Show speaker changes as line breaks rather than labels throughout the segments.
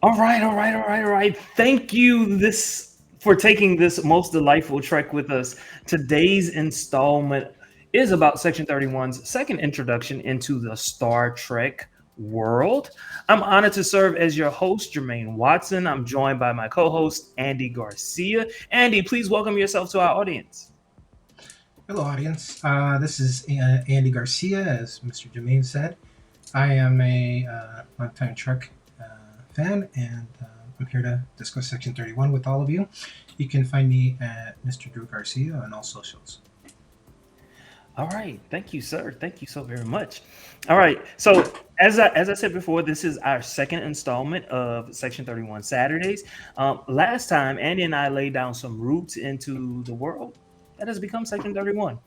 All right. Thank you this for taking this most delightful trek with us. Today's installment is about Section 31's second introduction into the Star Trek world. I'm honored to serve as your host, Jermaine Watson. I'm joined by my co-host, Andy Garcia. Andy, please welcome yourself to our audience.
Hello, audience. This is Andy Garcia, as Mr. Jermaine said. I am a longtime Trek fan, and I'm here to discuss Section 31 with all of you. You can find me at Mr. Drew Garcia on all socials.
All right, thank you, sir. Thank you so very much. All right, so as I said before, this is our second installment of Section 31 Saturdays. Last time, Andy and I laid down some roots into the world that has become Section 31.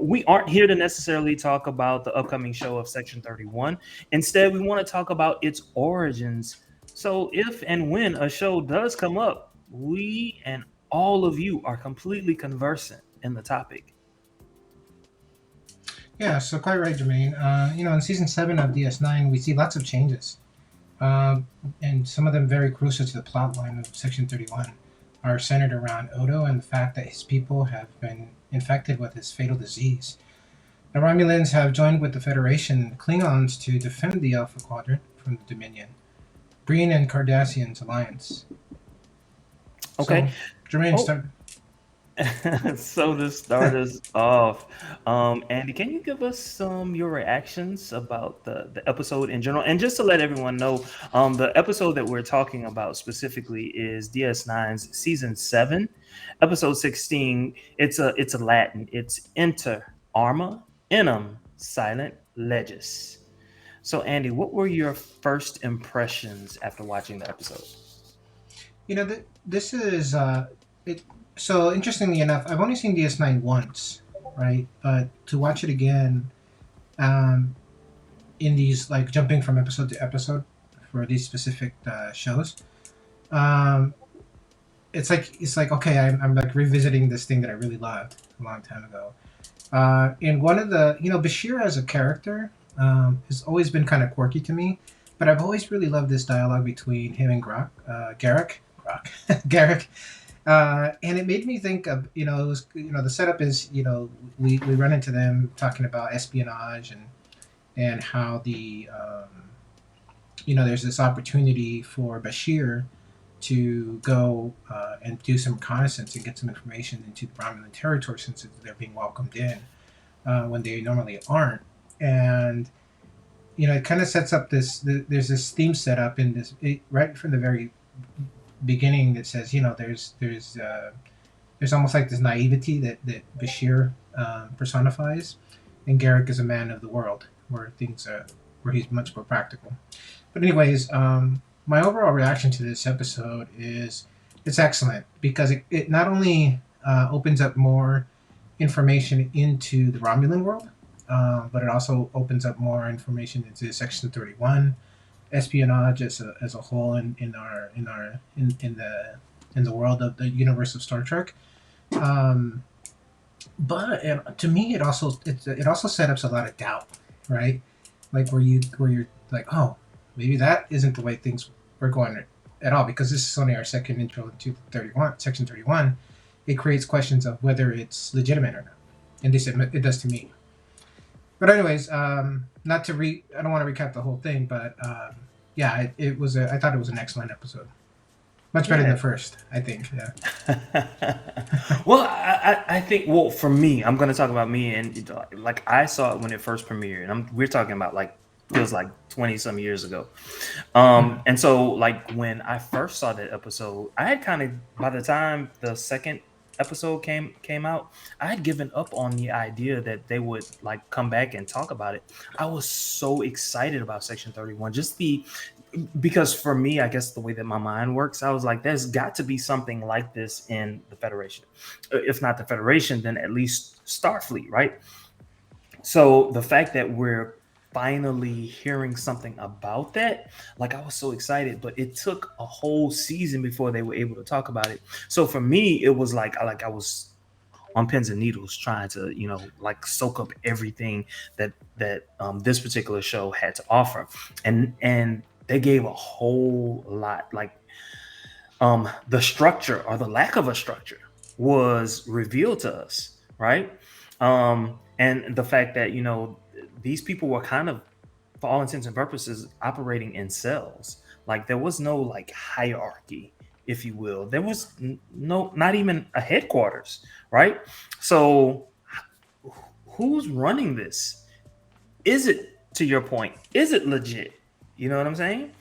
We aren't here to necessarily talk about the upcoming show of Section 31. Instead, we want to talk about its origins. So, if and when a show does come up, we and all of you are completely conversant in the topic.
Yeah, so quite right, Jermaine. In season 7 of DS9, we see lots of changes, um, and some of them very crucial to the plot line of Section 31 are centered around Odo and the fact that his people have been infected with this fatal disease. The Romulans have joined with the Federation and the Klingons to defend the Alpha Quadrant from the Dominion. Breen and Cardassian's alliance.
Okay.
So, Jermaine,
Oh,
start.
so to start us off, Andy, can you give us some your reactions about the episode in general? And just to let everyone know, the episode that we're talking about specifically is DS9's season 7, episode 16. It's a Latin. It's Inter Arma Enim Silent Legis. So, Andy, what were your first impressions after watching the episode?
This is it. So interestingly enough, I've only seen DS9 once, right? But to watch it again, um, in these like jumping from episode to episode for these specific shows, um, it's like okay, I'm like revisiting this thing that I really loved a long time ago. And one of the Bashir as a character has always been kind of quirky to me, but I've always really loved this dialogue between him and Garrick, Garrick, and it made me think of it was the setup is we run into them talking about espionage and how there's this opportunity for Bashir to go and do some reconnaissance and get some information into the Romulan territory since they're being welcomed in when they normally aren't. And it kind of sets up there's this theme set up in right from the very beginning that says there's almost like this naivety that Bashir personifies, and Garrick is a man of the world where things where he's much more practical. But anyways, my overall reaction to this episode is it's excellent because it not only opens up more information into the Romulan world, but it also opens up more information into Section 31, espionage as a whole in the world of the universe of Star Trek. Um, but to me, it also set up a lot of doubt, right? Like where you're like, oh, maybe that isn't the way things were going at all because this is only our second intro into 31 Section 31. It creates questions of whether it's legitimate or not, and this it does to me. But anyways, not to I don't want to recap the whole thing, but yeah, I thought it was an excellent episode, much better than
Yeah.
the first, I think. Yeah.
Well, I think, well, for me, I'm going to talk about me. And like, I saw it when it first premiered. We're talking about like, feels like 20 some years ago.
Mhm.
And so, like, when I first saw that episode, I had kind of, by the time the second episode came out, I had given up on the idea that they would like come back and talk about it. I was so excited about Section 31, just the because for me, I guess the way that my mind works, I was like, there's got to be something like this in the Federation. If not the Federation, then at least Starfleet, right? So the fact that we're finally hearing something about that, like I was so excited, but it took a whole season before they were able to talk about it. So for me, it was like I was on pins and needles trying to like soak up everything that this particular show had to offer. And they gave a whole lot. Like the structure or the lack of a structure was revealed to us, right? And the fact that these people were kind of, for all intents and purposes, operating in cells. Like there was no like hierarchy, if you will. There was no, not even a headquarters, right? So who's running this? Is it, to your point, is it legit? You know what I'm saying?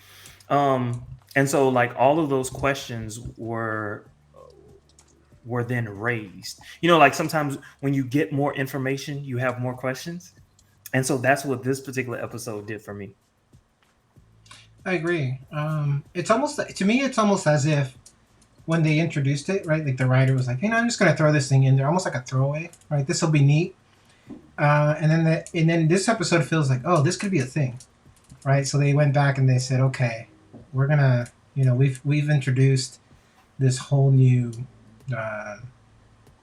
And so like all of those questions were then raised. Like sometimes when you get more information, you have more questions. And so that's what this particular episode did for me.
I agree. It's almost to me, it's almost as if when they introduced it, right? Like the writer was like, "Hey, no, I'm just gonna throw this thing in there, almost like a throwaway, right? This will be neat." And then this episode feels like, "Oh, this could be a thing," right? So they went back and they said, "Okay, we're gonna, we've introduced this whole new, uh,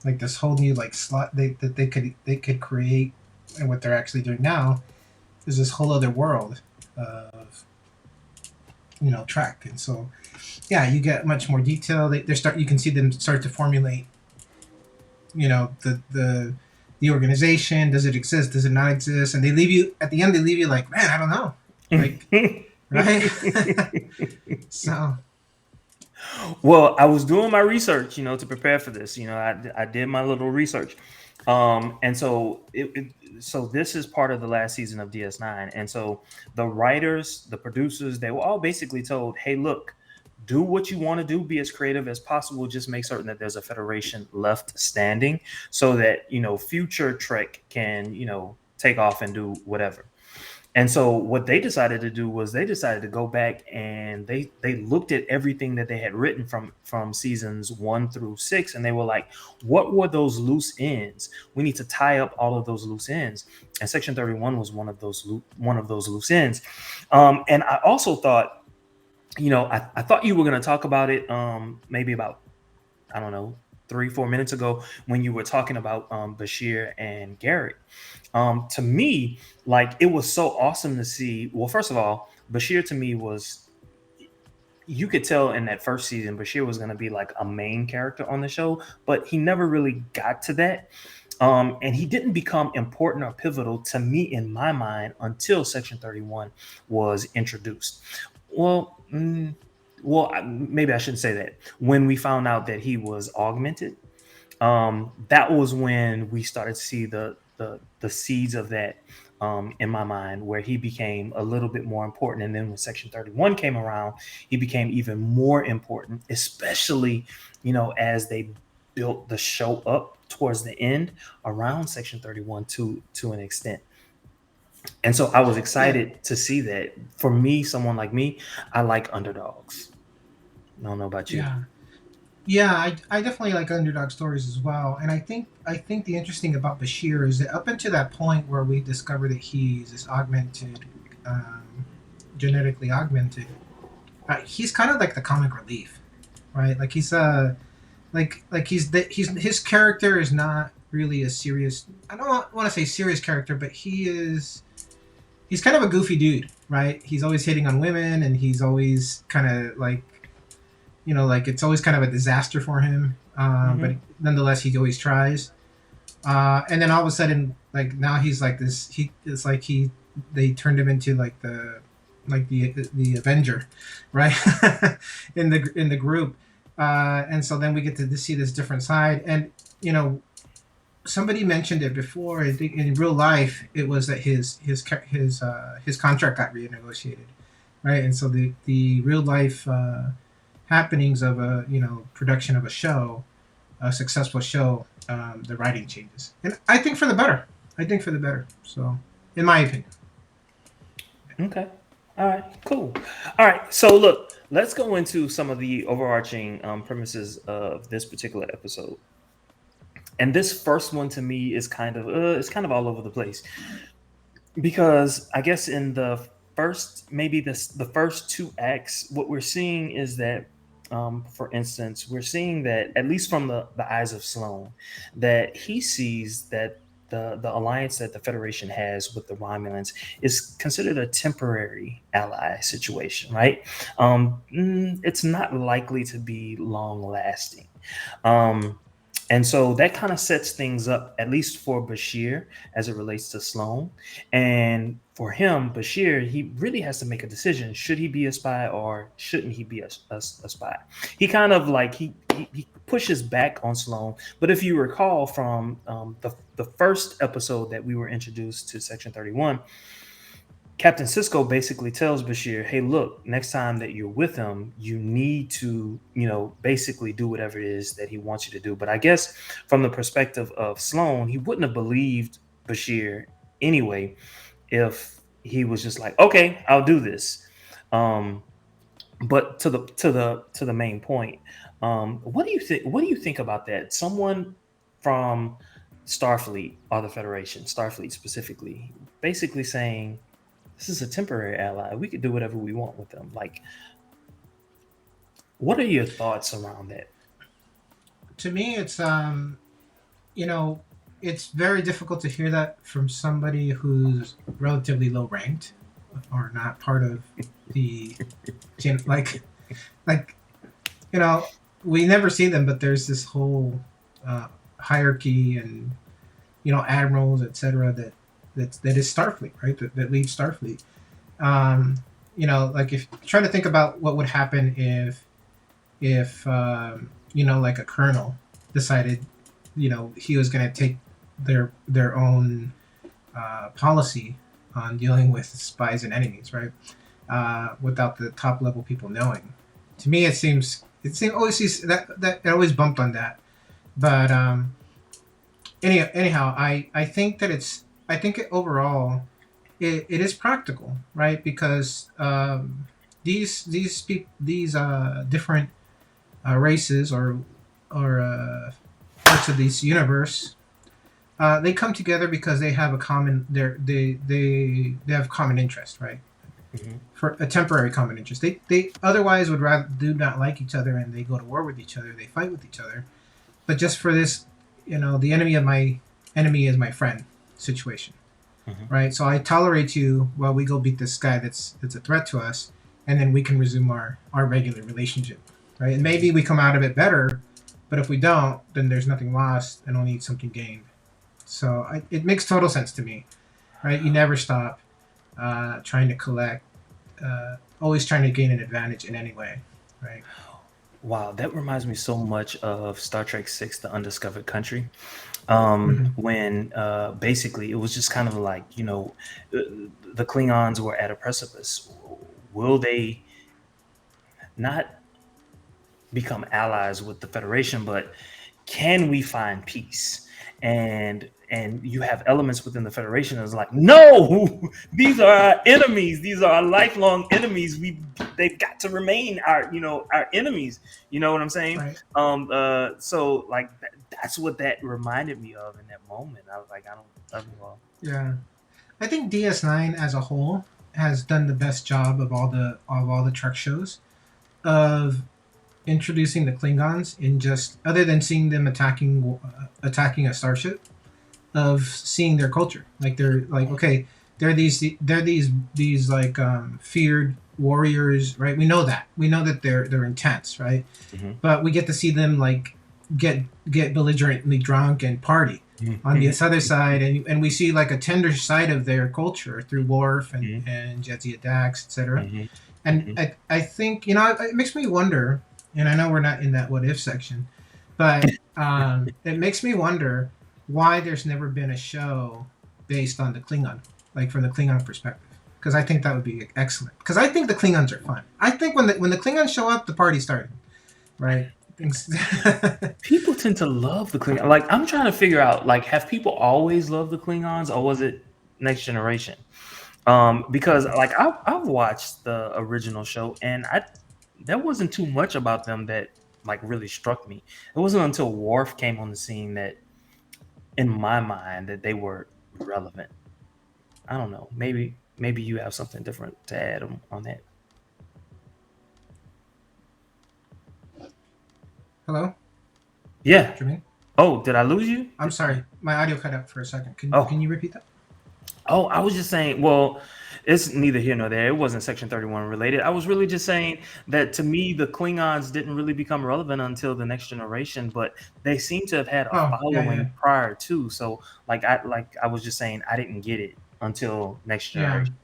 like this whole new like slot that they could create, and what they're actually doing now is this whole other world of track." And so yeah, you get much more detail. They start. You can see them start to formulate. The organization. Does it exist? Does it not exist? And they leave you at the end. They leave you like, man, I don't know. Like, right? So
Well, I was doing my research, to prepare for this. I did my little research, and so so this is part of the last season of DS9, and so the writers, the producers, they were all basically told, "Hey, look, do what you want to do, be as creative as possible. Just make certain that there's a Federation left standing, so that future Trek can take off and do whatever." And so what they decided to do was they decided to go back and they looked at everything that they had written from seasons 1 through 6, and they were like, what were those loose ends? We need to tie up all of those loose ends. And Section 31 was one of those loose ends. And I also thought, I thought you were going to talk about it maybe about, I don't know, 3-4 minutes ago when you were talking about Bashir and Garrett. To me, like it was so awesome to see. Well, first of all, Bashir to me was, you could tell in that first season Bashir was going to be like a main character on the show, but he never really got to that. And he didn't become important or pivotal to me in my mind until Section 31 was introduced. Well, maybe I shouldn't say that. When we found out that he was augmented, that was when we started to see the seeds of that in my mind, where he became a little bit more important. And then when Section 31 came around, he became even more important, especially as they built the show up towards the end around Section 31 to an extent. And so I was
yeah,
excited to see that. For me, someone like me, I like underdogs. I don't know about you.
yeah, yeah. I definitely like underdog stories as well. And I think the interesting about Bashir is that up until that point where we discover that he's this augmented, um, genetically augmented, he's kind of like the comic relief, right? Like he's his character is not really a serious. I don't want to say serious character, but he's kind of a goofy dude, right? He's always hitting on women, and he's always kind of like like it's always kind of a disaster for him. But
Hmm.
nonetheless, he always tries. And then all of a sudden, like now he's like this. It's like they turned him into like the Avenger, right? In the group. And so then we get to see this different side. And you know, somebody mentioned it before. I think in real life, it was that his contract got renegotiated, right? And so the real life happenings of a production of a show, a successful show, the writing changes, and I think for the better. I think for the better. So, in my opinion,
Okay. All right. Cool. All right. So look, let's go into some of the overarching premises of this particular episode. And this first one to me is kind of all over the place, because I guess in the first, maybe the first two acts, what we're seeing is that, for instance, we're seeing that, at least from the eyes of Sloan, that he sees that the alliance that the Federation has with the Romulans is considered a temporary ally situation, right? It's not likely to be long lasting. Um, and so that kind of sets things up, at least for Bashir, as it relates to Sloan. And for him, Bashir, he really has to make a decision: should he be a spy or shouldn't he be a spy? He kind of like he pushes back on Sloan. But if you recall from the first episode that we were introduced to Section 31, Captain Cisco basically tells Bashir, "Hey, look, next time that you're with him, you need to, basically do whatever it is that he wants you to do." But I guess from the perspective of Sloan, he wouldn't have believed Bashir anyway if he was just like, "Okay, I'll do this." Um, but to the main point, what do you think? What do you think about that? Someone from Starfleet or the Federation, Starfleet specifically, basically saying this is a temporary ally. We could do whatever we want with them. Like, what are your thoughts around that?
To me, you know, it's very difficult to hear that from somebody who's relatively low ranked or not part of the like like you know we never see them, but there's this whole uh, hierarchy and admirals, etc. That is Starfleet, right? That leads Starfleet. Um, like if try to think about what would happen if like a colonel decided he was going to take their own policy on dealing with spies and enemies, right? Without the top level people knowing. To me, it always seems that it always bumped on that. But anyhow, I think that I think overall it is practical, right? Because these different races or parts of this universe, they come together because they have a common they have common interest, right?
Mhm.
For a temporary common interest. They otherwise would rather do not like each other, and they go to war with each other. They fight with each other, but just for this, the enemy of my enemy is my friend situation,
Mhm.
right? So I tolerate you while we go beat this guy that's a threat to us, and then we can resume our regular relationship, right? And maybe we come out of it better, but if we don't, then there's nothing lost and only something gained. So it makes total sense to me, right? You never stop trying to collect, always trying to gain an advantage in any way, right?
Wow, that reminds me so much of Star Trek Six: The Undiscovered Country.
Mm-hmm.
When basically it was just kind of like the Klingons were at a precipice. Will they not become allies with the Federation, but can we find peace? And you have elements within the Federation that's like, no, these are our enemies. These are our lifelong enemies. They've got to remain our enemies. You know what I'm saying?
Right.
So like that's what that reminded me of in that moment. I was like, I don't know.
Yeah. I think DS9 as a whole has done the best job of all the Trek shows of introducing the Klingons in just other than seeing them attacking a starship, of seeing their culture. Like they're like, okay, they're these like feared warriors, right? We know that they're intense, right?
Mhm.
But we get to see them like get belligerently drunk and party on
Mhm.
this other side, and we see like a tender side of their culture through Worf
Mhm.
and Jadzia Dax, etc.
Mhm.
And
Mhm.
I think it makes me wonder, and I know we're not in that what if section, but it makes me wonder why there's never been a show based on the Klingon, like from the Klingon perspective. Because I think that would be excellent. Because I think the Klingons are fun. I think when the Klingons show up, the party's starting, right? Things.
People tend to love the Klingon. Like I'm trying to figure out, like, have people always loved the Klingons, or was it Next Generation? Because like I've watched the original show, and I there wasn't too much about them that like really struck me. It wasn't until Worf came on the scene that, in my mind, that they were relevant. I don't know. Maybe you have something different to add on that.
Hello,
Yeah.
Jermaine.
Oh, did I lose you?
I'm sorry. my audio cut out for a second. Can
Oh,
you repeat that?
oh, I was just saying. Well, it's neither here nor there. It wasn't Section 31 related. I was really just saying that to me, the Klingons didn't really become relevant until the Next Generation, but they seem to have had a
Oh, yeah, yeah,
following prior to. So, like I was just saying, I didn't get it until Next
yeah.
Generation.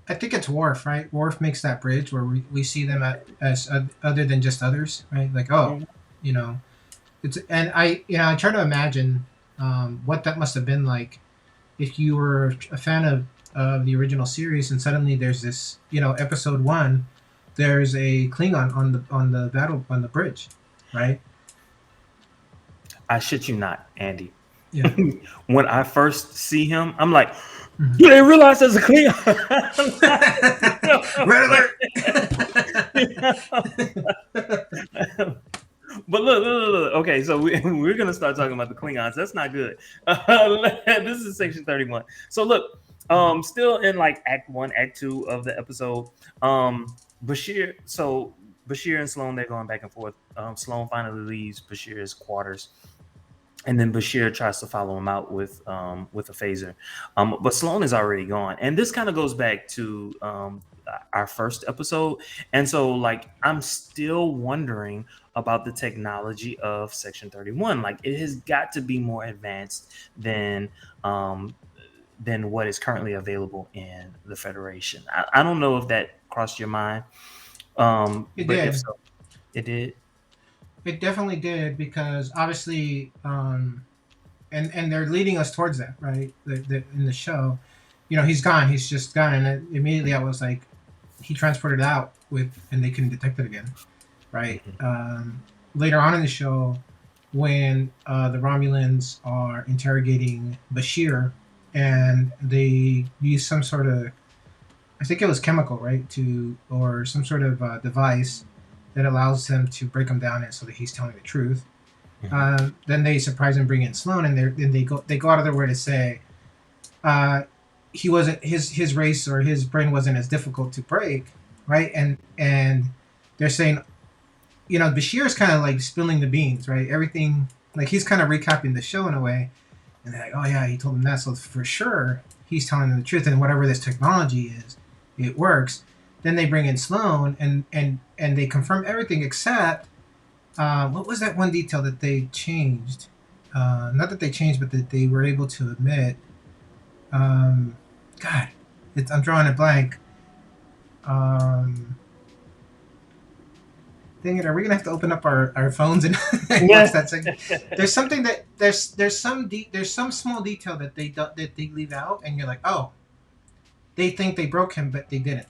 I think it's Worf, right? Worf makes that bridge where we see them as other than just others, right? Like, oh,
Mhm.
you know, it's and I try to imagine what that must have been like if you were a fan of the original series and suddenly there's this, episode one, there's a Klingon on the bridge, right?
I shit you not, Andy.
Yeah.
When I first see him, I'm like,
Mhm.
do they realize there's a Klingon?
Red alert!
But look. Okay, so we're gonna start talking about the Klingons. That's not good. This is section 31. So look, still in like Act One, Act Two of the episode. Bashir. So Bashir and Sloan, they're going back and forth. Sloan finally leaves Bashir's quarters, and then Bashir tries to follow him out with a phaser, but Sloan is already gone, and this kind of goes back to our first episode, and so like I'm still wondering about the technology of Section 31. Like it has got to be more advanced um, than what is currently available in the Federation. I don't know if that crossed your mind,
It
but if
did.
so, it did.
It definitely did because obviously, and they're leading us towards that, right? In the show, he's gone. He's just gone, and immediately I was like, he transported out and they couldn't detect it again, right?
Mhm.
Later on in the show, when the Romulans are interrogating Bashir, and they use some sort of, I think it was chemical, right, or some sort of device that allows them to break him down, and so that he's telling the truth.
Mhm.
Then they surprise and bring in Sloan, and they go out of their way to say uh, he wasn't his race or his brain wasn't as difficult to break, right? And they're saying, Bashir is kind of like spilling the beans, right? Everything, like he's kind of recapping the show in a way, and they're like, oh yeah, he told them that, so for sure he's telling them the truth, and whatever this technology is, it works. Then they bring in Sloan, and they confirm everything except what was that one detail that they changed? Not that they changed, but that they were able to admit. Um, God, I'm drawing a blank. Um, Dang it! Are we gonna have to open up our phones and, and watch
Yeah.
that segment? There's something that there's some small detail that they leave out, and you're like, oh, they think they broke him, but they didn't.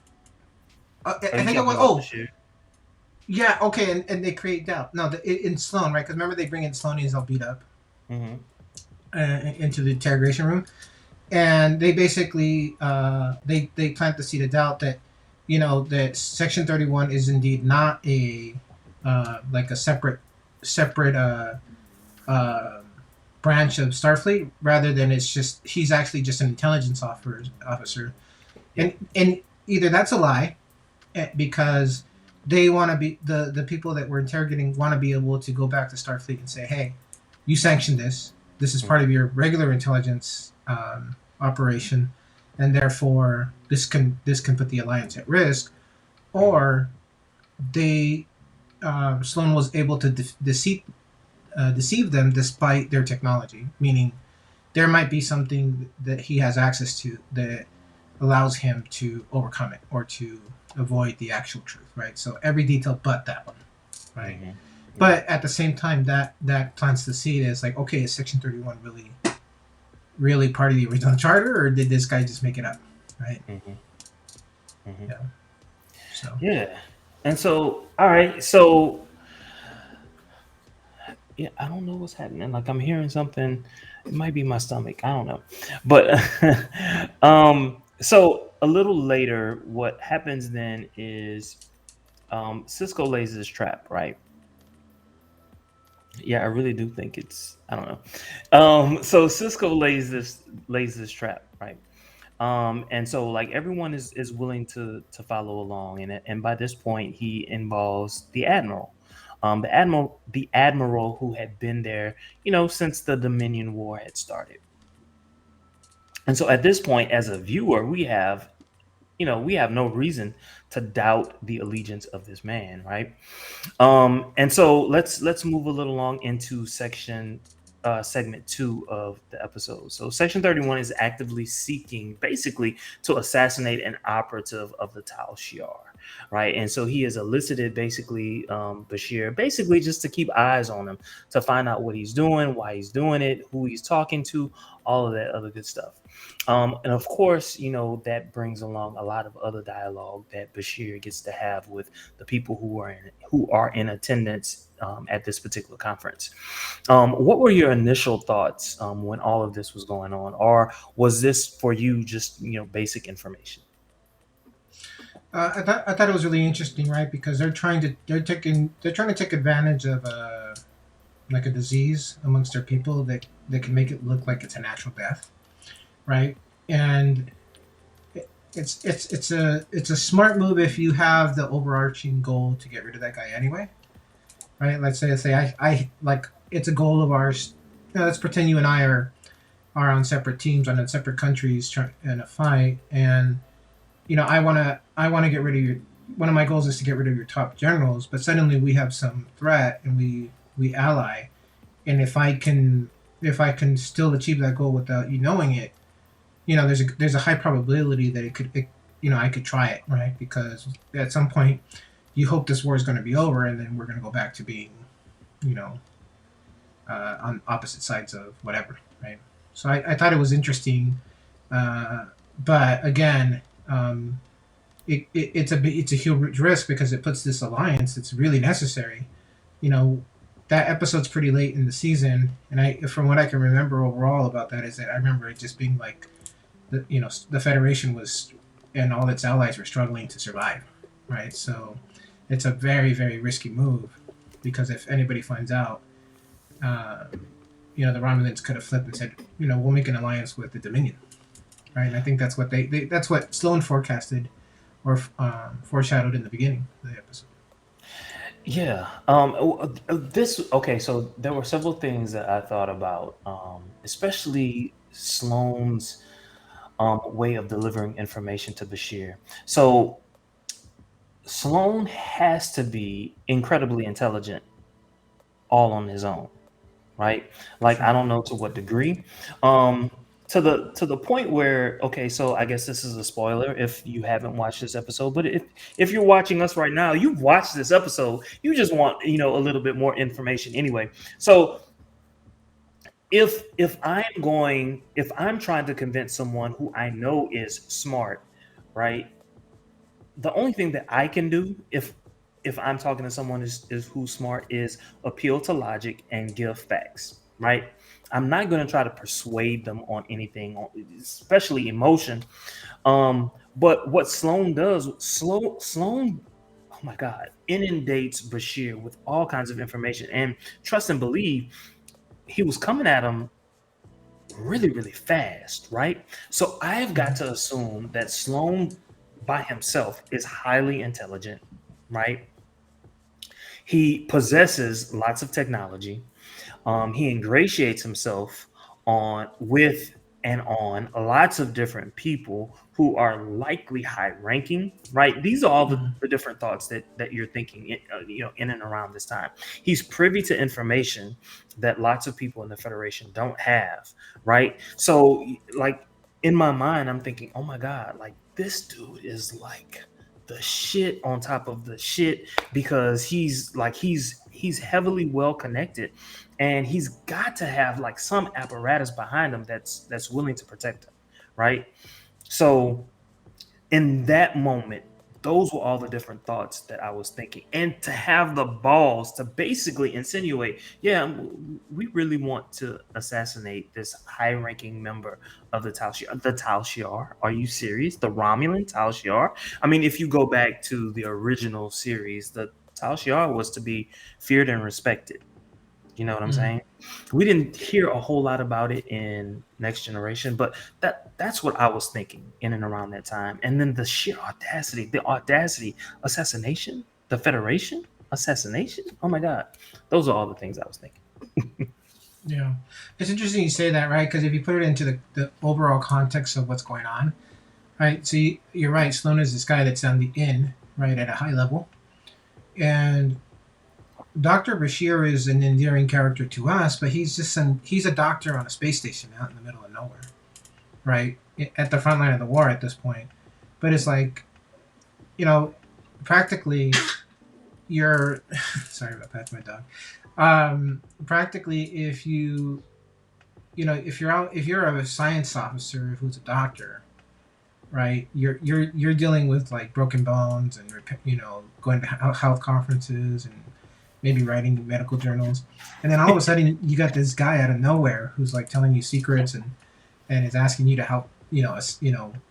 Are
I
you
think it
talking
was.
about
Oh,
Bashir?
yeah, okay, and they create doubt. No, in Sloan, right? Because remember they bring in Sloan, he's all beat up
Hmm.
into the interrogation room, and they basically they plant the seed of doubt that that Section 31 is indeed not a like a separate uh, branch of Starfleet, rather than it's just he's actually just an intelligence officer,
Yep.
and either that's a lie because they want to be the people that we're interrogating want to be able to go back to Starfleet and say, hey, you sanctioned this. This is part of
Mhm.
your regular intelligence operation, and therefore this can put the alliance at risk.
Mhm.
Or they Sloan was able to deceive them despite their technology, meaning there might be something that he has access to that allows him to overcome it or to avoid the actual truth, right? So every detail but that one, right?
Mhm. Yeah.
But at the same time, that plants the seed as like, okay, is Section 31 really part of the original charter, or did this guy just make it up, right?
Mhm. Mhm.
Yeah. So
Yeah. And so, all right. So, yeah, I don't know what's happening. Like, I'm hearing something. It might be my stomach. I don't know. But, so a little later, what happens then is, Cisco lays this trap, right? Yeah, I really do think it's. I don't know. So Cisco lays this trap, right? And so like everyone is willing to follow along, and by this point he involves the admiral. the admiral who had been there, since the Dominion War had started. And so at this point, as a viewer, we have no reason to doubt the allegiance of this man, right? And so let's move a little along into segment two of the episode. So section 31 is actively seeking basically to assassinate an operative of the Tal Shiar, right? And so he has elicited basically Bashir, basically just to keep eyes on him, to find out what he's doing, why he's doing it, who he's talking to, all of that other good stuff. And of course, that brings along a lot of other dialogue that Bashir gets to have with the people who are in attendance at this particular conference. What were your initial thoughts when all of this was going on, or was this for you just basic information?
I thought it was really interesting, right? Because they're trying to take advantage of like a disease amongst their people that can make it look like it's a natural death, right? And it's a smart move if you have the overarching goal to get rid of that guy anyway, right? Let's say I like it's a goal of ours. Let's pretend you and I are on separate teams on separate countries trying in a fight, and I want to get rid of your. One of my goals is to get rid of your top generals, but suddenly we have some threat and we ally, and if I can still achieve that goal without you knowing it, there's a high probability that I could try it, right? Because at some point you hope this war is going to be over, and then we're going to go back to being you know on opposite sides of whatever, right? So I thought it was interesting, uh, but again, it's a huge risk because it puts this alliance that's really necessary. You know, that episode's pretty late in the season, and from what I can remember overall about that, is that I remember it just being like the Federation was and all its allies were struggling to survive, right? So it's a very very risky move because if anybody finds out, uh, the Romulans could have flipped and said, we'll make an alliance with the Dominion, right? And I think that's what that's what Sloan forecasted or foreshadowed in the beginning of the episode.
Yeah. This okay. So there were several things that I thought about, especially Sloane's way of delivering information to Bashir. So Sloan has to be incredibly intelligent all on his own, right? Like I
Sure.
don't know to what degree. Um, to the point where, okay, so I guess this is a spoiler if you haven't watched this episode, but if you're watching us right now, you've watched this episode, you just want a little bit more information anyway. So if I'm trying to convince someone who I know is smart, right? The only thing that I can do if I'm talking to someone is who's smart is appeal to logic and give facts, right? I'm not going to try to persuade them on anything, especially emotion. But what Sloan does, Sloan, oh my God, inundates Bashir with all kinds of information, and trust and believe he was coming at him really, really fast, right? So I've got
Mhm.
to assume that Sloan by himself is highly intelligent, right? He possesses lots of technology. He ingratiates himself on with and on lots of different people who are likely high ranking, right? These are all
Mhm.
the different thoughts that you're thinking in and around this time. He's privy to information that lots of people in the Federation don't have, right? So like in my mind I'm thinking, oh my God, like this dude is like the shit on top of the shit, because he's heavily well connected, and he's got to have like some apparatus behind him that's willing to protect him, right? So in that moment, those were all the different thoughts that I was thinking. And to have the balls to basically insinuate, yeah, we really want to assassinate this high ranking member of the Tal Shiar. The Tal Shiar? Are you serious? The Romulan Tal Shiar? I mean, if you go back to the original series, the Tal Shiar was to be feared and respected. You know what I'm
Mhm.
saying? We didn't hear a whole lot about it in Next Generation, but that's what I was thinking in and around that time. And then the sheer audacity, assassination, the Federation. Assassination? Oh my god. Those are all the things I was thinking.
Yeah, it's interesting you say that, right? Because if you put it into the overall context of what's going on, right? So you're right. Sloan is this guy that's on the in, right, at a high level, and Doctor Bashir is an endearing character to us, but he's a doctor on a space station out in the middle of nowhere, right, at the front line of the war at this point. But it's like, you know, practically you're sorry about that, my dog. Practically, if if you're a science officer who's a doctor, right? You're dealing with like broken bones and going to health conferences and maybe writing medical journals, and then all of a sudden you got this guy out of nowhere who's like telling you secrets and is asking you to help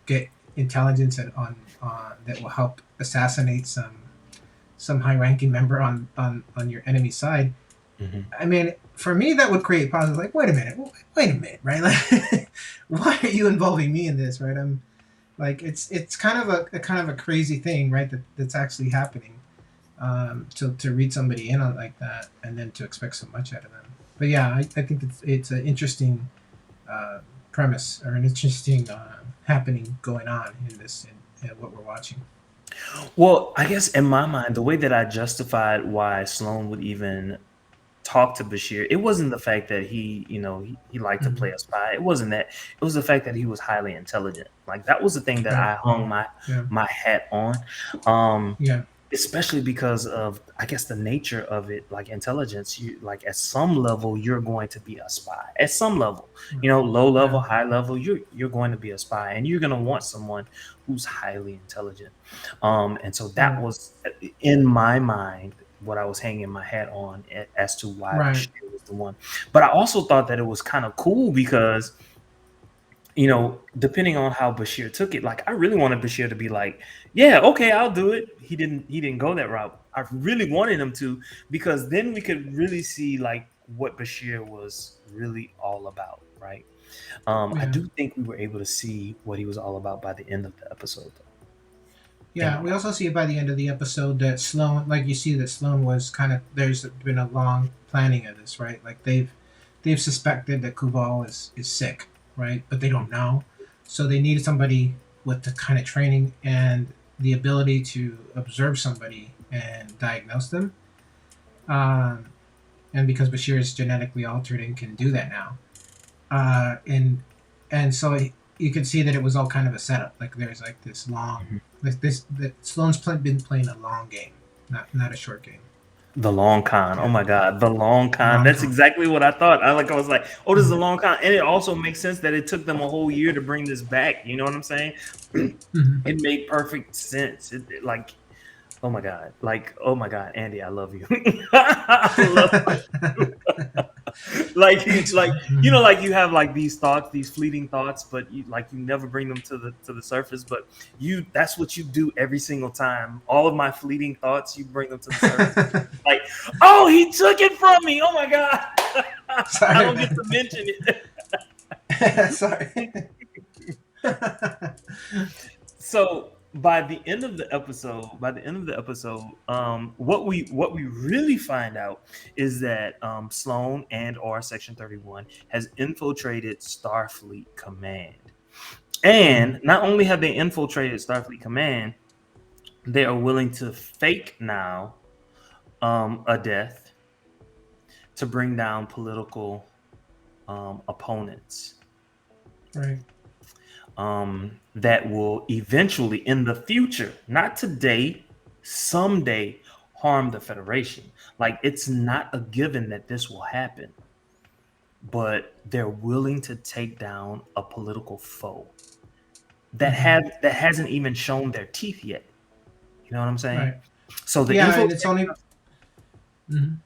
get intelligence on that will help assassinate some high ranking member on your enemy side.
Hmm.
I mean, for me, that would create pauses. Like, wait a minute, right? Like, why are you involving me in this, right? I'm like, it's kind of a crazy thing, right? That's actually happening. To read somebody in on like that, and then to expect so much out of them. But yeah, I think it's an interesting uh, premise or an interesting happening going on in this in what we're watching.
Well, I guess in my mind, the way that I justified why Sloan would even talk to Bashir, it wasn't the fact that he liked to play
Hmm.
a spy. It wasn't that. It was the fact that he was highly intelligent. Like that was the thing that
Right.
I hung
Yeah.
my hat on. Um,
Yeah.
especially because of, I guess, the nature of it. Like intelligence, you like at some level you're going to be a spy. At some level, low level,
Yeah.
high level, you're going to be a spy, and you're going to want someone who's highly intelligent. And so that
Right.
was in my mind what I was hanging my hat on as to why
Right.
Bashir was the one. But I also thought that it was kind of cool because, depending on how Bashir took it, like I really wanted Bashir to be like, yeah, okay, I'll do it. He didn't go that route. I really wanted him to, because then we could really see like what Bashir was really all about, right? I
Yeah.
do think we were able to see what he was all about by the end of the episode, though, in
Yeah,
my
we
mind.
also see by the end of the episode that Sloan, like you see that Sloan was kind of there's been a long planning of this, right? Like they've suspected that Kubal is sick, right? But they don't know, so they needed somebody with the kind of training and the ability to observe somebody and diagnose them. Um, and because Bashir is genetically altered and can do that now, and so you could see that it was all kind of a setup. Like there's like this long,
Mhm.
this that Sloan's been playing a long game, not a short game.
The long con. Oh
Yeah,
my god, the long
a
con.
long
That's
con.
exactly what I thought. I was like, oh, this is a
Mm-hmm.
long con. And it also makes sense that it took them a whole year to bring this back. You know what I'm saying?
Mm-hmm.
It made perfect sense. Like, oh my god. Like, oh my god, Andy, I love you. I love like you
Thanks,
like
man. Mm-hmm.
like you have like these thoughts, these fleeting thoughts, but you never bring them to the surface. But that's what you do every single time. All of my fleeting thoughts, you bring them to the surface. Like, oh, he took it from me. Oh my god. I
Sorry,
don't get to
man.
mention it.
Sorry.
So by the end of the episode, what we really find out is that Sloan and or Section 31 has infiltrated Starfleet Command.
Mm-hmm.
And not only have they infiltrated Starfleet Command, they are willing to fake now a death to bring down political opponents
Right.
that will eventually, in the future, not today, someday, harm the Federation. Like, it's not a given that this will happen, but they're willing to take down a political foe
Mm-hmm.
that hasn't even shown their teeth yet. You know what I'm saying?
Right.
So the
Yeah, and
infiltration
it's only. Mhm.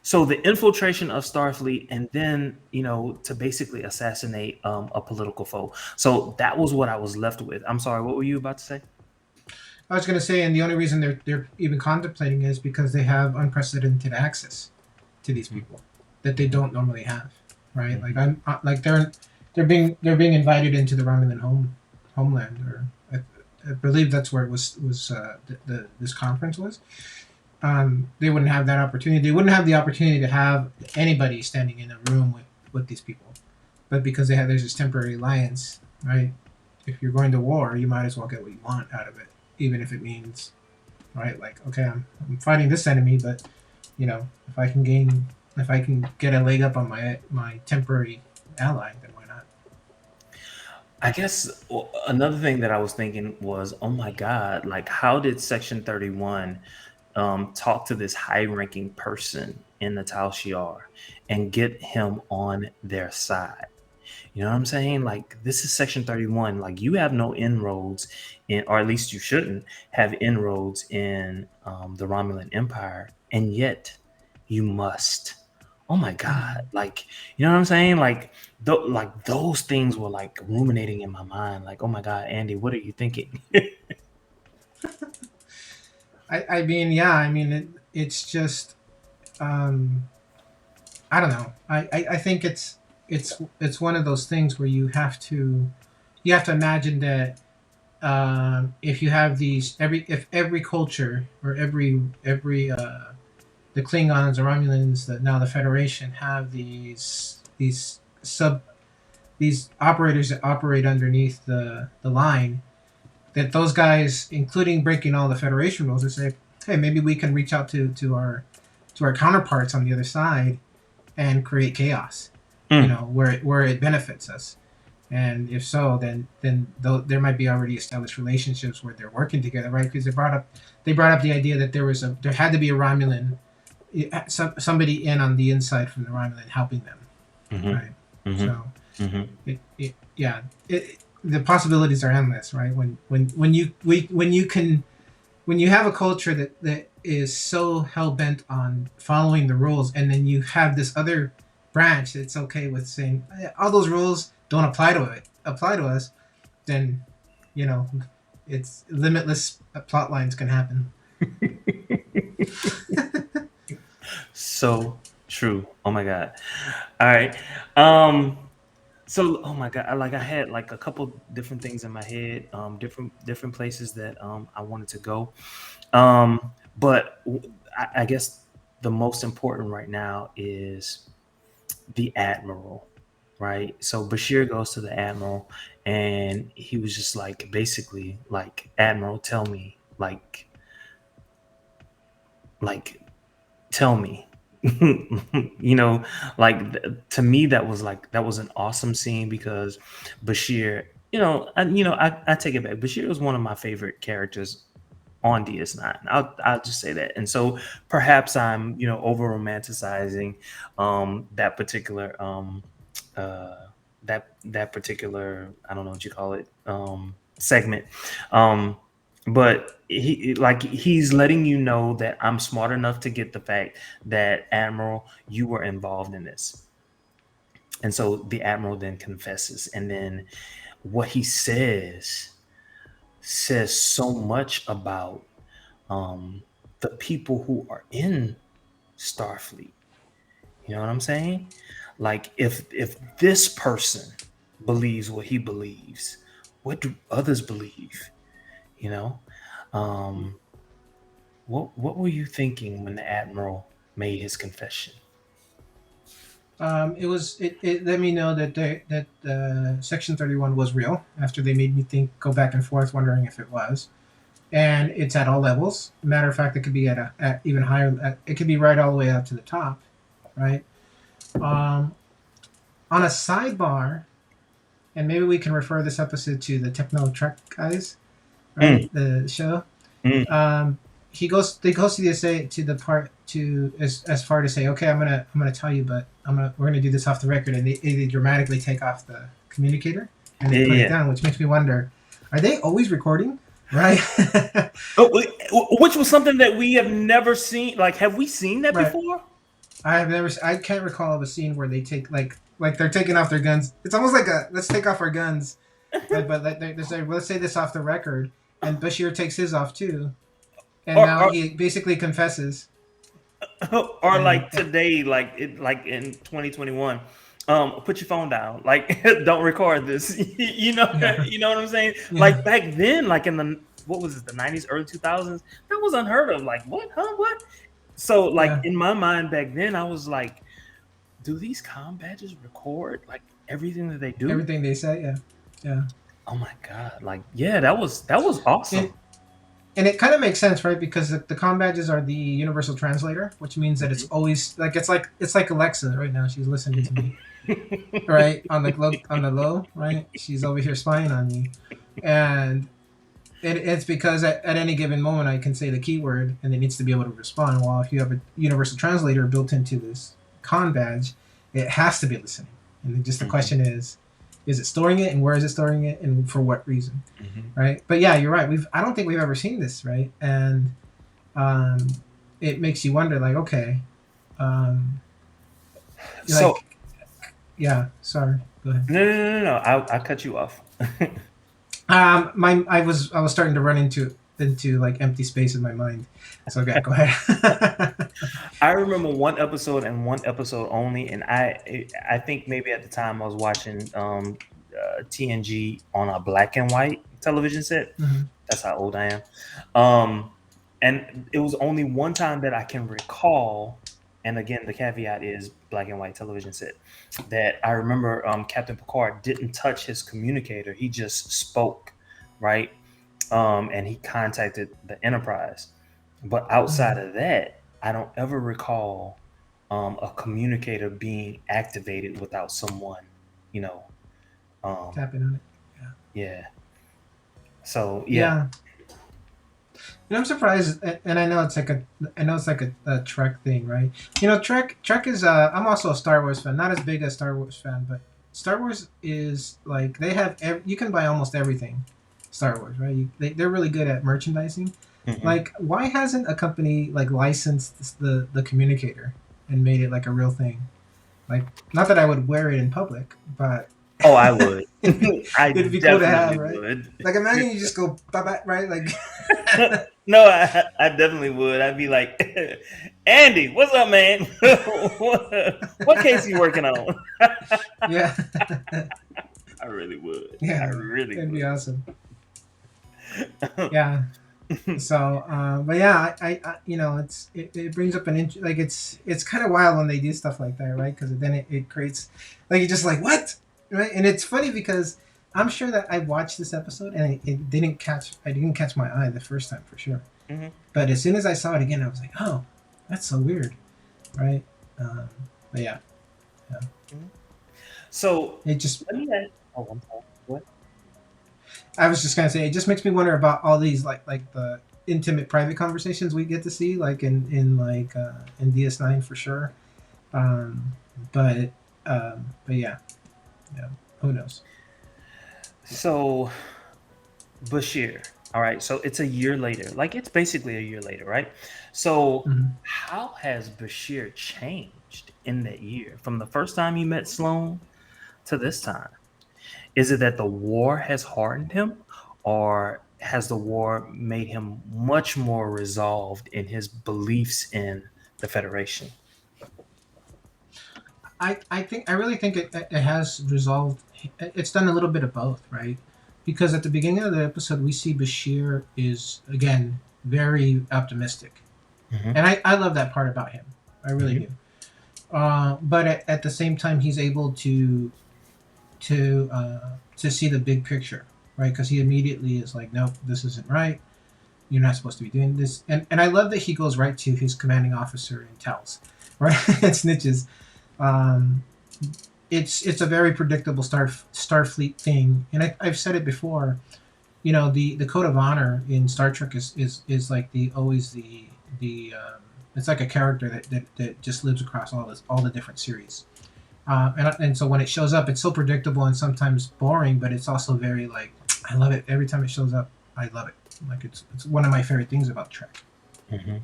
so the infiltration of Starfleet, and then to basically assassinate a political foe. So that was what I was left with. I'm sorry, what were you about to say?
I was going to say, and the only reason they're even contemplating is because they have unprecedented access to these people that they don't normally have, right? Like
Mhm.
like they're being invited into the Romulan homeland, or I believe that's where it was this conference was. they wouldn't have that opportunity. They wouldn't have the opportunity to have anybody standing in a room with these people. But because there's this temporary alliance, right? If you're going to war, you might as well get what you want out of it, even if it means, right? Like, okay, I'm fighting this enemy, but if I can get a leg up on my temporary ally, then why not?
I guess another thing that I was thinking was, oh my God, like how did Section 31 talk to this high-ranking person in the Tal Shiar and get him on their side? You know what I'm saying? Like this is Section 31. Like you have no inroads in, or at least you shouldn't have inroads in the Romulan Empire, and yet you must. Oh my God!
Mm.
Like you know what I'm saying? Like those things were like ruminating in my mind. Like oh my God, Andy, what are you thinking?
I mean, yeah, I mean, it's just, um, I don't know. I think it's one of those things where you have to imagine that, if you have these if every culture, or every the Klingons, the Romulans, now the Federation, have these operators that operate underneath the line, that those guys, including breaking all the Federation rules, would say, hey, maybe we can reach out to our counterparts on the other side and create chaos,
Mm,
where it benefits us. And if so, then there might be already established relationships where they're working together, right? Because they brought up the idea that there had to be a Romulan, somebody in on the inside from the Romulan helping them,
hmm
right?
hmm
So
hmm
yeah, the possibilities are endless, right? When you have a culture that is so hell bent on following the rules, and then you have this other branch that's okay with saying, all those rules don't apply to us, then you know it's limitless plot lines can happen.
So true. Oh my God. All right. Um, So, oh my God, like I had like a couple different things in my head, different places that I wanted to go. But I guess the most important right now is the admiral, right? So Bashir goes to the admiral, and he was just like, basically, like, Admiral, tell me, like, tell me. you know to me that was an awesome scene because Bashir, I take it back. Bashir was one of my favorite characters on DS9. I'll just say that. And so perhaps I'm over romanticizing that particular uh that particular, I don't know what you call it, segment. um but he's letting you know that I'm smart enough to get the fact that, Admiral, you were involved in this. And so the Admiral then confesses, and then what he says so much about the people who are in Starfleet. You know what I'm saying? Like if this person believes what he believes, what do others believe? You know? Um what were you thinking when the Admiral made his confession?
It let me know that Section 31 was real, after they made me go back and forth wondering if it was. And it's at all levels. Matter of fact, it could be at even higher. It could be right all the way up to the top, right? Um, on a sidebar, and maybe we can refer this episode to the Techno Trek guys, right?
Mm,
The show.
mm.
Um, they goes to the say to the part to as far to say, okay, I'm gonna tell you, but we're gonna do this off the record, and they dramatically take off the communicator and they
Yeah,
put it
yeah.
down, which makes me wonder, are they always recording, right?
Oh, which was something that we have never seen. Like, have we seen that
Right.
before?
I can't recall of a scene where they take like they're taking off their guns. It's almost like a let's take off our guns, but like they say, well, let's say this off the record, and Bashir takes his off too, and
Or,
now
or
he basically confesses,
or
and
like today, like in 2021, put your phone down, like don't record this.
yeah,
You know what I'm saying?
yeah,
Like back then, like in the what was it, the 90s, early 2000s. That was unheard of. Like, what, huh, what? So like
Yeah,
in my mind back then, I was like, do these comm badges record like everything that they do?
everything they say. Yeah, yeah.
Oh my god! Like, yeah, that was
And
awesome.
and it kind of makes sense, right? Because the comm badges are the universal translator, which means that it's
Mhm.
always like it's like Alexa right now. She's listening to me, right? On the low, right? She's over here spying on me, and it's because at any given moment I can say the keyword and it needs to be able to respond. While if you have a universal translator built into this con badge, it has to be listening. And just the
Mhm,
question is it storing it and where is it storing it and for what reason,
mhm.
right? But yeah, you're right. I don't think we've ever seen this, right? And um, it makes you wonder, like, okay, um,
So
like, yeah. Sorry, go ahead.
no, no, no, no, no. I cut you off.
My I was starting to run into like empty space in my mind. So okay, go ahead.
I remember one episode and one episode only, and I think maybe at the time I was watching TNG on a black and white television set.
Mhm.
That's how old I am. Um, and it was only one time that I can recall. And again, the caveat is black and white television set. That I remember Captain Picard didn't touch his communicator; he just spoke, right? And he contacted the Enterprise. But outside
Mhm.
of that, I don't ever recall a communicator being activated without someone, you know. Um,
Tapping on it. Yeah.
yeah. So yeah.
Yeah. And I'm surprised, and I know it's like a Trek thing, right? Trek is. I'm also a Star Wars fan, not as big as Star Wars fan, but Star Wars is like they have. You can buy almost everything, Star Wars, right? They're really good at merchandising.
Mhm.
Like, why hasn't a company like licensed the communicator and made it like a real thing? Like, not that I would wear it in public, but
Oh, I would. I
it'd be cool to have,
definitely
right?
would.
Like, imagine you just go bye bye, right? Like,
No, I definitely would. I'd be like, Andy, what's up, man? What case you working on?
yeah,
I really would. I
yeah,
really
it'd be
would.
awesome. Yeah. So, but yeah, it brings up like it's kind of wild when they do stuff like that, right? Because then it creates like you're just like what, right? And it's funny because I'm sure that I watched this episode and I didn't catch my eye the first time for sure,
Mhm,
but as soon as I saw it again, I was like, oh, that's so weird, right? Um, but yeah, yeah,
mhm. So
it just
let me ask. Oh, I'm sorry. What?
I was just gonna say it just makes me wonder about all these like the intimate private conversations we get to see like in DS9 for sure. Um, but but yeah, yeah. Who knows?
So Bashir. All right. So it's a year later. Like it's basically a year later, right? So
Hmm.
how has Bashir changed in that year from the first time he met Sloan to this time? Is it that the war has hardened him, or has the war made him much more resolved in his beliefs in the Federation?
I really think it has resolved. It's done a little bit of both, right? Because at the beginning of the episode, we see Bashir is again very optimistic,
Hmm.
and I love that part about him. I really
Hmm.
do. But at the same time, he's able to see the big picture, right? Because he immediately is like, nope, this isn't right. You're not supposed to be doing this. And I love that he goes right to his commanding officer and tells, right? And snitches. Um, it's a very predictable Starfleet thing, and I've said it before. The code of honor in Star Trek is like the always the it's like a character that just lives across all the different series. And so when it shows up, it's so predictable and sometimes boring, but it's also very like I love it every time it shows up. I love it. Like it's one of my favorite things about Trek.
Hmm.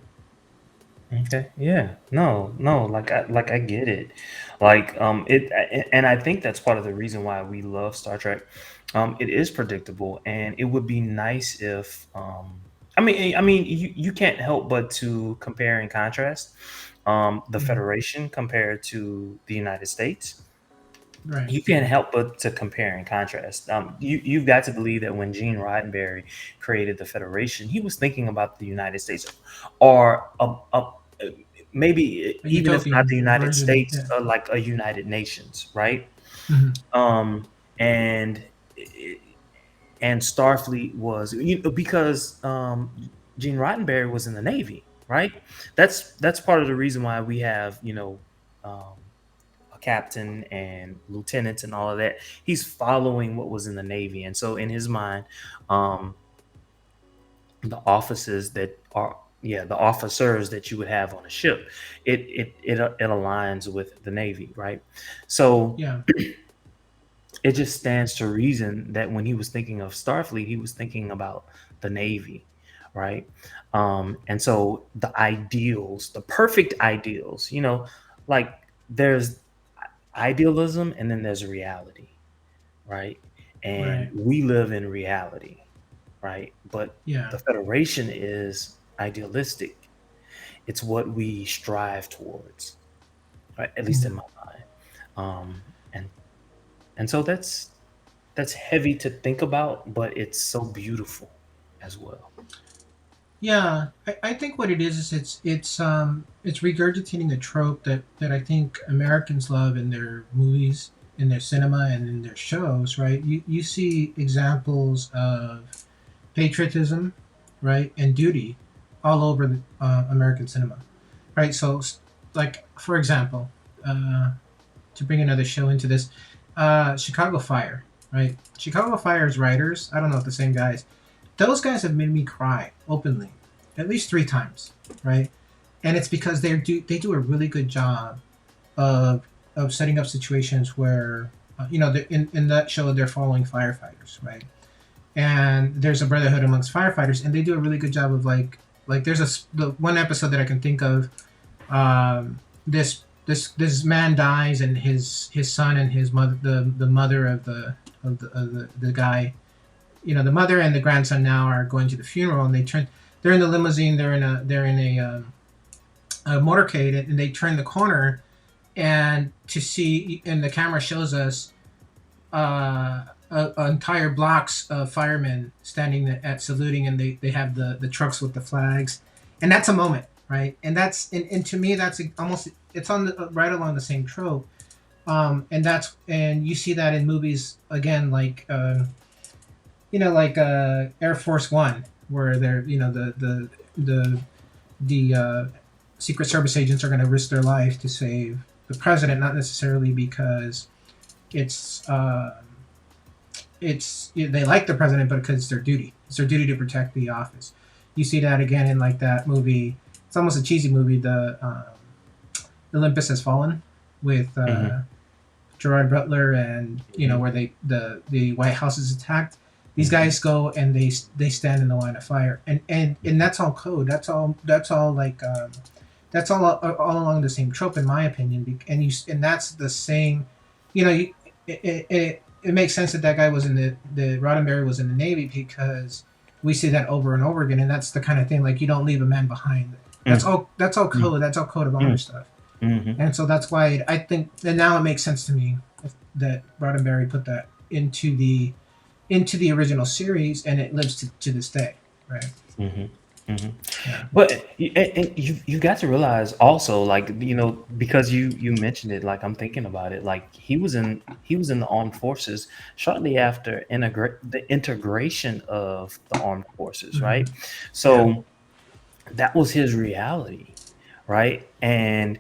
Okay. Yeah. No. No. Like I get it. Like and I think that's part of the reason why we love Star Trek. It is predictable, and it would be nice if I mean you can't help but to compare and contrast the
Mm-hmm.
Federation compared to the United States.
Right.
you can't help but to compare and contrast. You've got to believe that when Gene Roddenberry created the Federation, he was thinking about the United States, or maybe
A
even if not the
utopian
United
version.
States,
Yeah.
like a United Nations, right?
Hmm.
Um, and and Starfleet was, because Gene Roddenberry was in the Navy, right? That's part of the reason why we have um, a captain and lieutenants and all of that. He's following what was in the Navy, and so in his mind, um, the offices that are the officers that you would have on a ship, it aligns with the Navy, right? So
Yeah.
it just stands to reason that when he was thinking of Starfleet, he was thinking about the Navy, right? And so the ideals, the perfect ideals, like there's idealism and then there's reality, right? And
Right.
we live in reality, right? But
Yeah.
the Federation is idealistic. It's what we strive towards, right? At least in
Mhm.
my mind. Um, and and so that's heavy to think about, but it's so beautiful as well.
Yeah, I think what it is it's regurgitating a trope that I think Americans love in their movies, in their cinema, and in their shows. Right? You see examples of patriotism, right, and duty all over the, American cinema. Right? So, like for example, to bring another show into this, Chicago Fire. Right? Chicago Fire's writers. I don't know if the same guys, those guys have made me cry openly at least 3 times, right? And it's because they do a really good job of setting up situations where in that show they're following firefighters, right? And there's a brotherhood amongst firefighters, and they do a really good job of like there's the one episode that I can think of. This man dies, and his son and his mother, the mother of the guy, the mother and the grandson now are going to the funeral, and they're in the limousine, they're in a motorcade, and they turn the corner, and the camera shows us entire blocks of firemen standing at saluting, and they have the trucks with the flags, and that's a moment, right? And to me that's almost, it's on right along the same trope. And you see that in movies again, like Air Force One, where they're the Secret Service agents are going to risk their life to save the president, not necessarily because it's they like the president, but because it's their duty. It's their duty to protect the office. You see that again in like that movie. It's almost a cheesy movie. The Olympus Has Fallen with
Hmm.
Gerard Butler, and
Hmm.
where the White House is attacked. These
Hmm.
guys go and they stand in the line of fire, and that's all code. That's all like that's all along the same trope, in my opinion. And that's the same. You know, it makes sense that guy was in the Roddenberry was in the Navy, because we see that over and over again, and that's the kind of thing, like, you don't leave a man behind. That's all code. That's all code of honor stuff.
Hmm.
And so that's why I think, and now it makes sense to me that Roddenberry put that into the original series, and it lives to this day, right?
Hmm. Hmm.
Yeah.
But and you got to realize also, like, because you mentioned it, like I'm thinking about it, like he was in the armed forces shortly after the integration of the armed forces,
Hmm.
right?
Yeah.
So that was his reality, right? And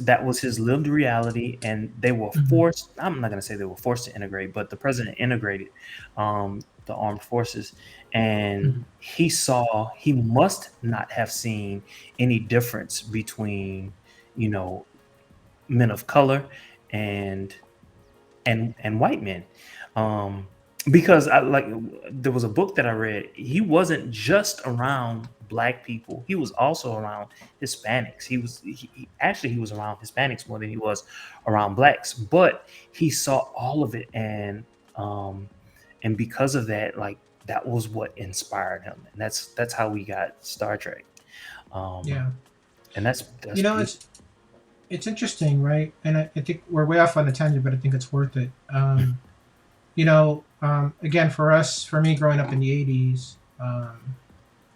that was his lived reality, and they were
Hmm.
forced. I'm not going to say they were forced to integrate, but the president integrated the armed forces, and
Hmm.
he must not have seen any difference between you know men of color and and white men, um because there was a book that I read. He wasn't just around black people, he was also around Hispanics. Actually he was around Hispanics more than he was around blacks, but he saw all of it, um and because of that, like, that was what inspired him, and that's how we got Star Trek. um
Yeah.
and that's
You know, it's
beautiful.
it's interesting, right? And I think we're way off on a tangent, but I think it's worth it. Again, for us, for me, growing up in the '80s,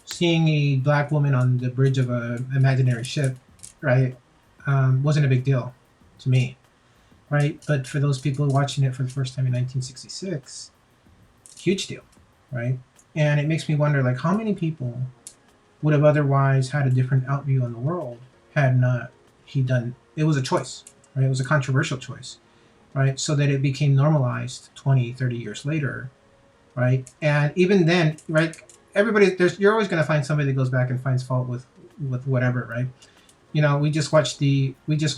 seeing a black woman on the bridge of an imaginary ship, right, wasn't a big deal to me, right? But for those people watching it for the first time in 1966, huge deal, right? And it makes me wonder, like, how many people would have otherwise had a different outview on the world had not he done. It was a choice, right? It was a controversial choice, right? So that it became normalized 20, 30 years later, right? And even then, right, everybody, you're always going to find somebody that goes back and finds fault with whatever, right? We just watched the first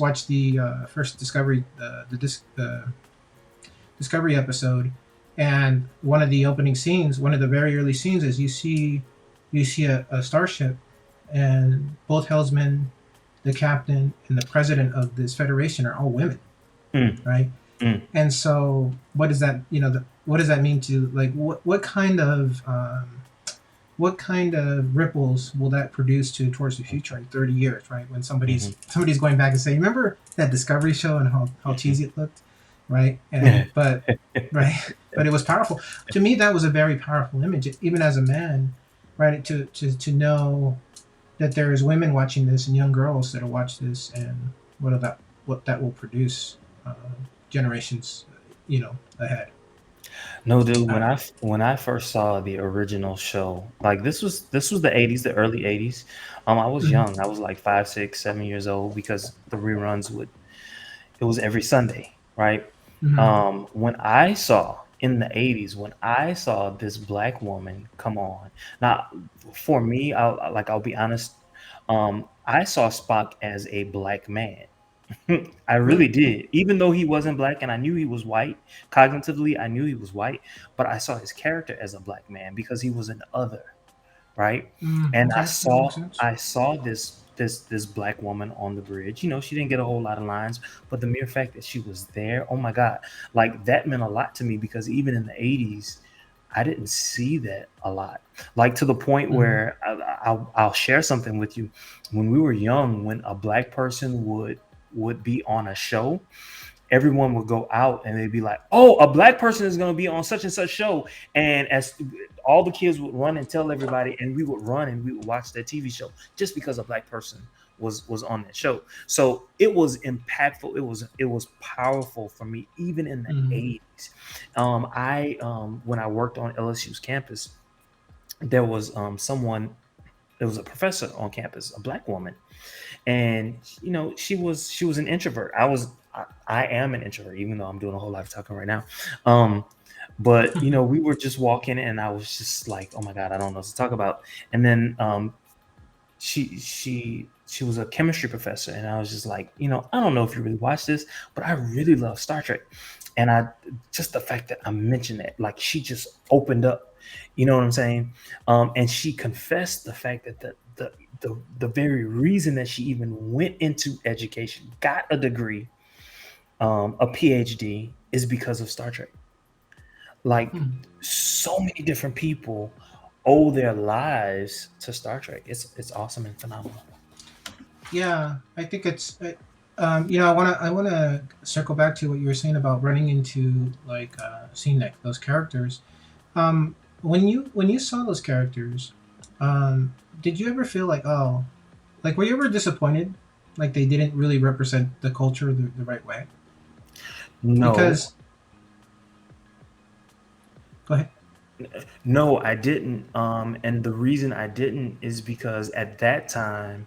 Discovery episode, and one of the very early scenes is you see a starship, and both helmsmen, the captain, and the president of this federation are all women,
Mm,
right?
mm,
And so, what does that what does that mean to, like, what kind of ripples will that produce towards the future in 30 years, right? When
mhm,
somebody's going back and saying, remember that Discovery show and how
mhm.
cheesy it looked, right?
Yeah.
And but right, but it was powerful. To me, that was a very powerful image, even as a man, right? To know that there's women watching this and young girls that'll watch this, and what that will produce, uh, generations, ahead.
No, dude.
Uh,
When I first saw the original show, like this was the '80s, the early '80s. I was
mhm,
young. I was like 5, 6, 7 years old because the reruns would. It was every Sunday, right?
mhm,
When I saw in the '80s, when I saw this black woman come on, now for me, I'll be honest. I saw Spock as a black man. I really
really.
did. Even though he wasn't black and I knew he was white, cognitively, I knew he was white, but I saw his character as a black man because he was an other, right? And I
Okay, that makes
saw
sense.
I saw this black woman on the bridge. She didn't get a whole lot of lines, but the mere fact that she was there, oh my God, like that meant a lot to me because even in the '80s, I didn't see that a lot. Like to the point
Mhm.
where I'll share something with you. When we were young, when a black person would be on a show, everyone would go out and they'd be like, "Oh, a black person is going to be on such and such show," and as all the kids would run and tell everybody, and we would run and we would watch that TV show just because a black person was on that show. So it was impactful. It was powerful for me, even in the
Mhm.
'80s. I When I worked on LSU's campus, there was someone. There was a professor on campus, a black woman, and she was an introvert. I am an introvert, even though I'm doing a whole lot of talking right now. um but we were just walking and I was just like, oh my God, I don't know what to talk about. And then she was a chemistry professor, and I was just like, I don't know if you really watch this, but I really love Star Trek. And I just the fact that I mentioned it, like she just opened up, you know what I'm saying? And she confessed the fact that the very reason that she even went into education, got a degree, a PhD, is because of Star Trek. Like
Hmm.
so many different people owe their lives to Star Trek. It's awesome and phenomenal.
Yeah, I think I wanna circle back to what you were saying about running into, like, seeing, like, those characters. When you saw those characters, did you ever feel like, oh, like, were you ever disappointed, like they didn't really represent the culture the right way?
No,
Because go ahead.
no, I didn't. And the reason I didn't is because at that time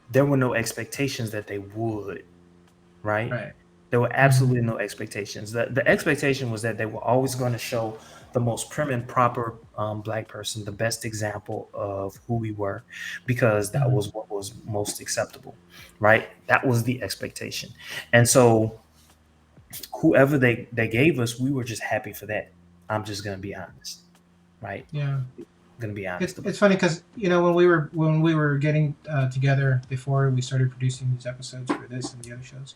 there were no expectations that they would, right?
Right.
There were
Hmm.
absolutely no expectations. The expectation was that they were always going to show the most prim and proper black person, the best example of who we were, because that
Hmm.
was what was most acceptable, right? That was the expectation. And so whoever they gave us, we were just happy for that. I'm just going to be honest, right?
Yeah.
I'm going to be honest about
It's funny because, when we were getting, together before we started producing these episodes for this and the other shows,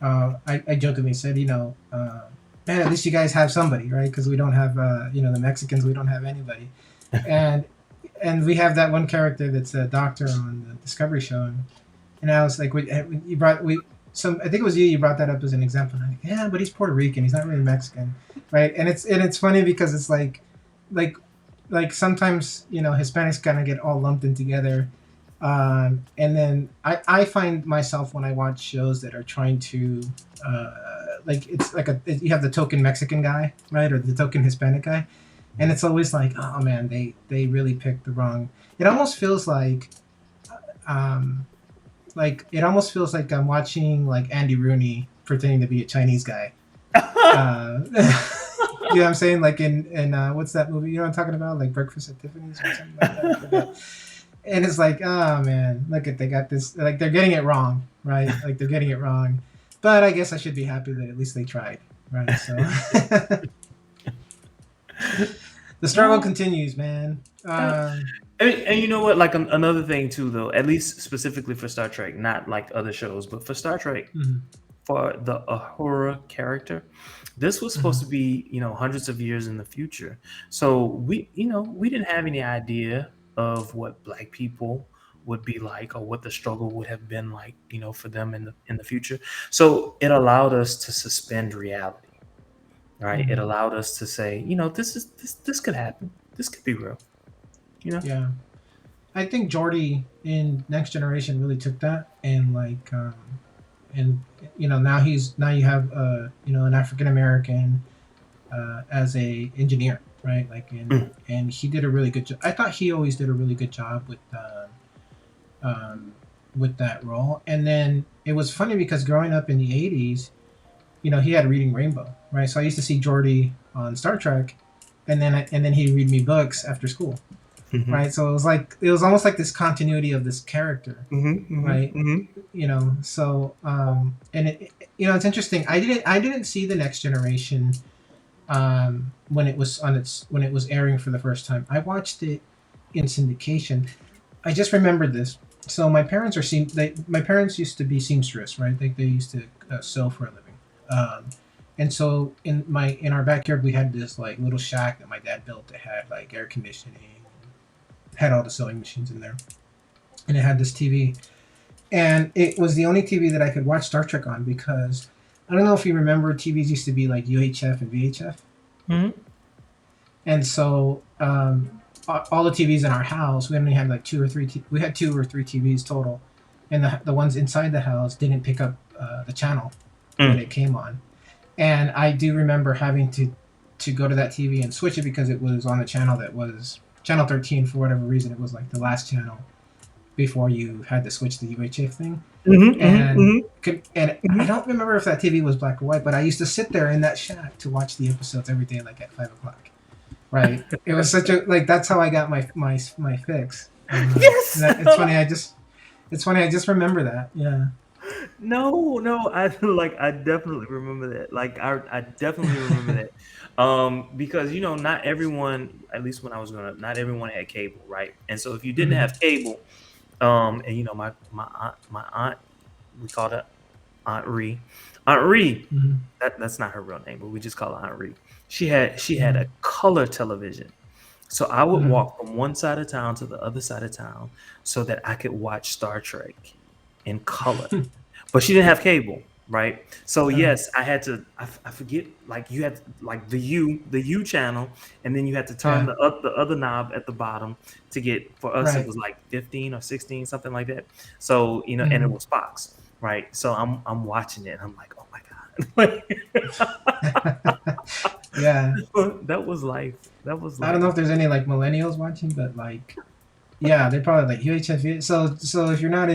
I jokingly said, man, at least you guys have somebody, right? Because we don't have, the Mexicans, we don't have anybody,
it.
and we have that one character that's a doctor on the Discovery show, And I was like, you brought we some. I think it was you. You brought that up as an example. And I'm like, yeah, but he's Puerto Rican. He's not really Mexican, right? And it's funny because it's like like sometimes Hispanics kind of get all lumped in together. And then I find myself when I watch shows that are trying to like it's like you have the token Mexican guy, right, or the token Hispanic guy, and it's always like, oh man, they really picked the wrong. It almost feels um like it almost feels like I'm watching like Andy Rooney pretending to be a Chinese guy. You know what I'm saying? Like in what's that movie? You know what I'm talking about? Like Breakfast at Tiffany's or something like that. I forget. And it's like, oh man, look at they got this. Like they're getting it wrong, right? Like they're getting it wrong. But I guess I should be happy that at least they tried, right? So the struggle
No.
continues, man.
And you know what? Like another thing too, though, at least specifically for Star Trek, not like other shows, but for Star Trek,
Mhm,
for the Ahura character, this was supposed
mhm,
to be, hundreds of years in the future. So we didn't have any idea of what Black people would be like or what the struggle would have been like, for them in the future. So it allowed us to suspend reality, right? It
mhm.
allowed us to say, this could happen. This could be real, you know.
Yeah, I think Jordy in Next Generation really took that and and now you have an African American as a engineer, right? Like
Mm.
and he did a really good job. I thought he always did a really good job with that role. And then it was funny because growing up in the '80s, he had Reading Rainbow, right? So I used to see Jordy on Star Trek, and then he'd read me books after school,
Mhm.
right? So it was almost like this continuity of this character,
Mhm. Mhm.
right?
Mhm.
So and it's interesting. I didn't see the Next Generation when it was airing for the first time. I watched it in syndication. I just remembered this. So my parents used to be seamstress, right? Like they used to sew for a living. And so in our backyard we had this like little shack that my dad built that had like air conditioning, had all the sewing machines in there, and it had this TV. And it was the only TV that I could watch Star Trek on because I don't know if you remember TVs used to be like UHF and VHF.
Mhm.
And so all the TVs in our house, we only had like we had 2 or 3 TVs total, and the ones inside the house didn't pick up the channel that
Mm.
it came on. And I do remember having to go to that TV and switch it because it was on the channel that was channel 13 for whatever reason. It was like the last channel before you had to switch the UHF thing.
Mhm. Mhm.
And
Mhm.
I
Mhm.
don't remember if that TV was black or white, but I used to sit there in that shack to watch the episodes every day, like at 5 o'clock. Right. It was such a like that's how I got my fix. And
Yes.
it's funny. I just remember that. Yeah.
No, no, I definitely remember that. Like I definitely remember that. Because not everyone, at least when I was growing up, not everyone had cable, right? And so if you didn't have
Mhm.
cable, and my aunt, we called her Aunt Ree. Aunt Ree,
Mhm.
that's not her real name, but we just call her Aunt Ree. She had a
Mhm.
color television. So I would
Mhm.
walk from one side of town to the other side of town so that I could watch Star Trek in color. But she didn't have cable, right? So
Uh,
yes, I had to. I forget, like you had like the U channel, and then you had to turn
yeah.
the other knob at the bottom to get. For us, it
Right.
was like 15 or 16, something like that. So and it
Mhm.
was Fox, right? So I'm watching it, and I'm like, oh my god,
Yeah.
that was life. That was
I don't know
life.
if there's any like millennials watching, but like, yeah, they're probably like UHF. So if you're not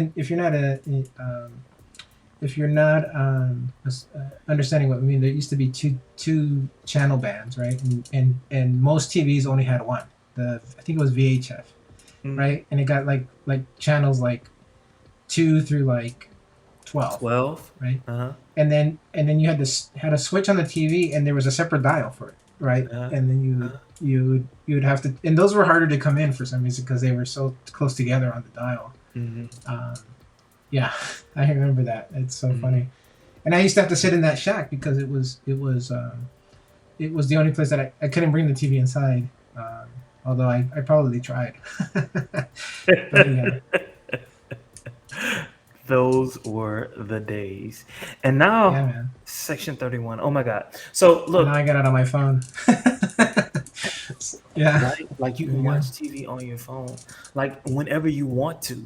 understanding what we mean, there used to be two channel bands, right? And most TVs only had one. I think it was VHF,
Mm,
right? And it got like channels like 2 through like 12,
12.
right?
Uh-huh.
And then you had a switch on the TV, and there was a separate dial for it, right?
Uh-huh.
And then you would have to, and those were harder to come in for some reason because they were so close together on the dial.
Mhm.
Um, yeah, I remember that. It's so
Mhm.
funny. And I used to have to sit in that shack because it was the only place that I couldn't bring the TV inside. Although I probably tried, but yeah.
Those were the days. And
Yeah,
now,
man.
Section 31. Oh my God. So
And now
look,
I get it on my phone. Yeah.
right? Like you
There
can
you go.
watch TV on your phone, like whenever you want to.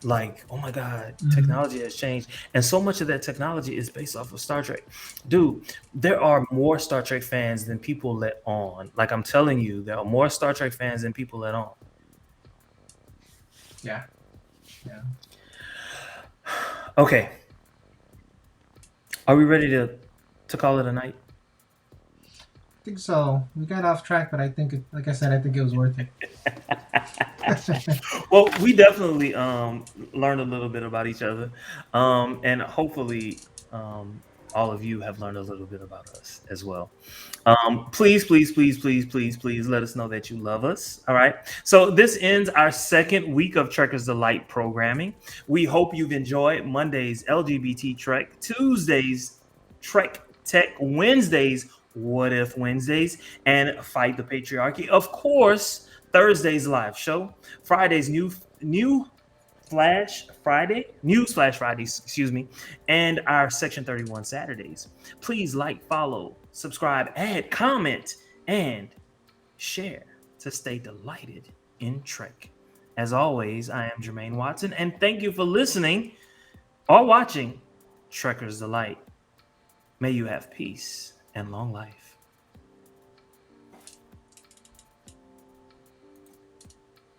Like, oh my God,
Hmm.
technology has changed. And so much of that technology is based off of Star Trek. Dude, there are more Star Trek fans than people let on. Like, I'm telling you, there are more Star Trek fans than people let on.
Yeah. Yeah.
Okay. Are we ready to call it a night?
I think so. We got off track, but I think, like I said, I think it was worth it.
Well, we definitely learned a little bit about each other, and hopefully all of you have learned a little bit about us as well. Please, please, please, please, please, please let us know that you love us. All right. So this ends our second week of Trekkers Delight programming. We hope you've enjoyed Monday's LGBT Trek, Tuesdays Trek Tech, Wednesdays What If Wednesdays, and Fight the Patriarchy. Of course, Thursday's live show, Friday's new Flash Friday, News Flash Fridays, excuse me, and our Section 31 Saturdays. Please like, follow, subscribe, add, comment, and share to stay delighted in Trek. As always, I am Jermaine Watson, and thank you for listening or watching Trekker's Delight. May you have peace and long life.